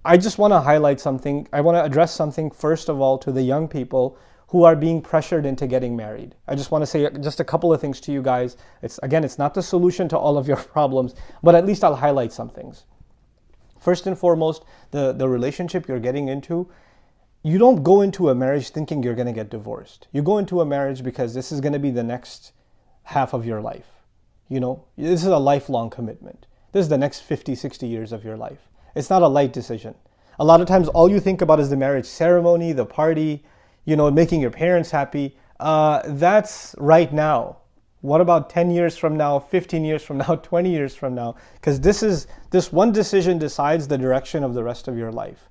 I just want to highlight something. I want to address something first of all to the young people who are being pressured into getting married. I just want to say just a couple of things to you guys. It's not the solution to all of your problems, but at least I'll highlight some things. First and foremost, the relationship you're getting into, you don't go into a marriage thinking you're going to get divorced. You go into a marriage because this is going to be the next half of your life. This is a lifelong commitment. This is the next 50, 60 years of your life. It's not a light decision. A lot of times all you think about is the marriage ceremony, the party, making your parents happy. That's right now. What about 10 years from now, 15 years from now, 20 years from now? Because this one decision decides the direction of the rest of your life.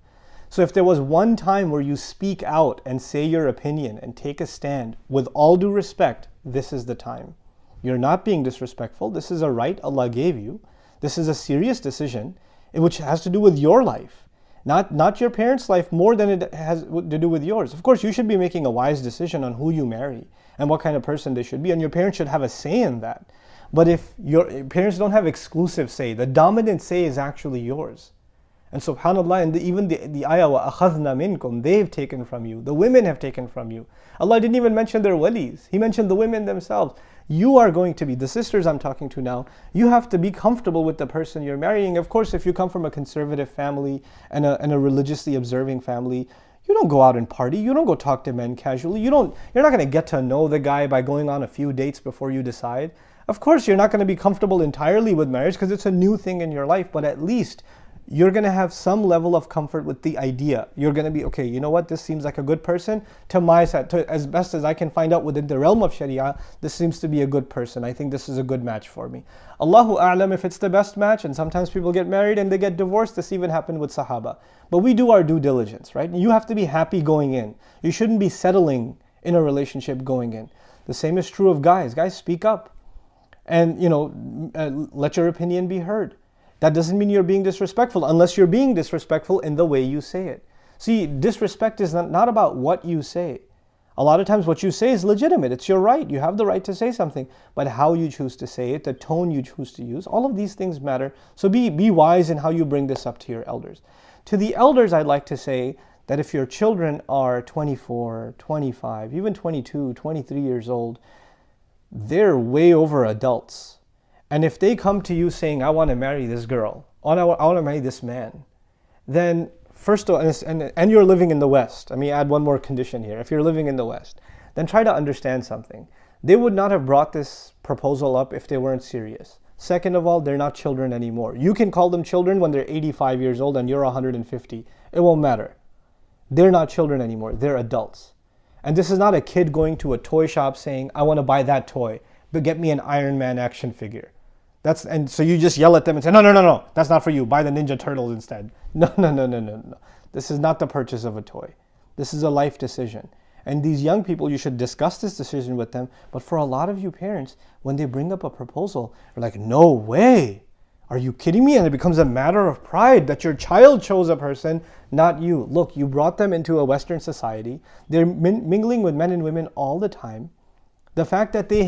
So if there was one time where you speak out and say your opinion and take a stand, with all due respect, this is the time. You're not being disrespectful. This is a right Allah gave you. This is a serious decision which has to do with your life, not your parents' life more than it has to do with yours. Of course, you should be making a wise decision on who you marry and what kind of person they should be, and your parents should have a say in that. But if your parents don't have exclusive say, the dominant say is actually yours. And subhanAllah, and even the ayah, وَأَخَذْنَا مِنْكُمْ, they've taken from you. The women have taken from you. Allah didn't even mention their walis. He mentioned the women themselves. You are going to be, the sisters I'm talking to now, you have to be comfortable with the person you're marrying. Of course, if you come from a conservative family and a religiously observing family, you don't go out and party. You don't go talk to men casually. You're not going to get to know the guy by going on a few dates before you decide. Of course, you're not going to be comfortable entirely with marriage because it's a new thing in your life, but at least you're going to have some level of comfort with the idea. You're going to be, okay, you know what, this seems like a good person. To my side, as best as I can find out within the realm of Sharia, this seems to be a good person. I think this is a good match for me. Allahu A'lam if it's the best match, and sometimes people get married and they get divorced. This even happened with Sahaba. But we do our due diligence, right? You have to be happy going in. You shouldn't be settling in a relationship going in. The same is true of guys. Guys, speak up and, let your opinion be heard. That doesn't mean you're being disrespectful unless you're being disrespectful in the way you say it. See, disrespect is not about what you say. A lot of times what you say is legitimate. It's your right. You have the right to say something. But how you choose to say it, the tone you choose to use, all of these things matter. So be wise in how you bring this up to your elders. To the elders, I'd like to say that if your children are 24, 25, even 22, 23 years old, they're way over adults. And if they come to you saying, I want to marry this girl, or I want to marry this man, then first of all, and you're living in the West, let me add one more condition here. If you're living in the West, then try to understand something. They would not have brought this proposal up if they weren't serious. Second of all, they're not children anymore. You can call them children when they're 85 years old and you're 150. It won't matter. They're not children anymore. They're adults. And this is not a kid going to a toy shop saying, I want to buy that toy, but get me an Iron Man action figure. And so you just yell at them and say, no, that's not for you. Buy the Ninja Turtles instead. No. This is not the purchase of a toy. This is a life decision. And these young people, you should discuss this decision with them. But for a lot of you parents, when they bring up a proposal, you're like, no way. Are you kidding me? And it becomes a matter of pride that your child chose a person, not you. Look, you brought them into a Western society. They're mingling with men and women all the time. The fact that they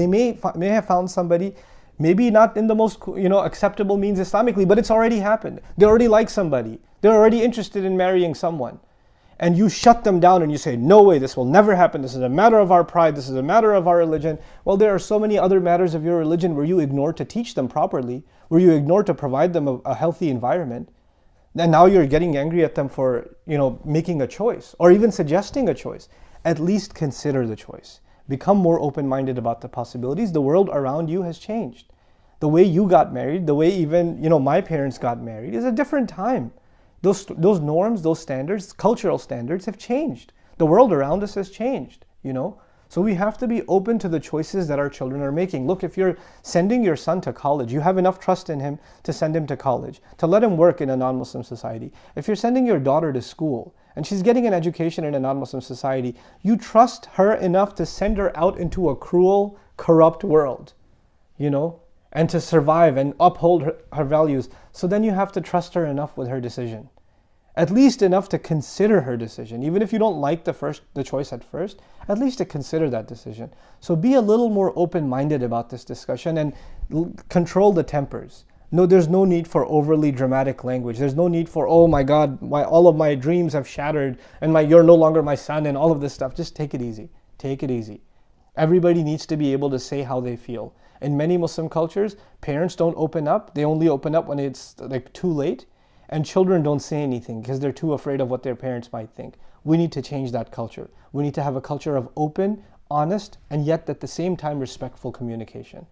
may have found somebody, maybe not in the most acceptable means Islamically, but it's already happened. They already like somebody. They're already interested in marrying someone. And you shut them down and you say, no way, this will never happen. This is a matter of our pride. This is a matter of our religion. Well, there are so many other matters of your religion where you ignore to teach them properly, where you ignore to provide them a healthy environment. And now you're getting angry at them for, making a choice or even suggesting a choice. At least consider the choice. Become more open-minded about the possibilities. The world around you has changed. The way you got married, the way even, my parents got married is a different time. Those norms, those standards, cultural standards have changed. The world around us has changed, So we have to be open to the choices that our children are making. Look, if you're sending your son to college, you have enough trust in him to send him to college, to let him work in a non-Muslim society. If you're sending your daughter to school and she's getting an education in a non-Muslim society, you trust her enough to send her out into a cruel, corrupt world, and to survive and uphold her values. So then you have to trust her enough with her decision. At least enough to consider her decision. Even if you don't like the choice at first, at least to consider that decision. So be a little more open-minded about this discussion and control the tempers. No, there's no need for overly dramatic language. There's no need for, oh my God, all of my dreams have shattered and you're no longer my son and all of this stuff. Just take it easy. Take it easy. Everybody needs to be able to say how they feel. In many Muslim cultures, parents don't open up. They only open up when it's like too late. And children don't say anything because they're too afraid of what their parents might think. We need to change that culture. We need to have a culture of open, honest, and yet at the same time respectful communication.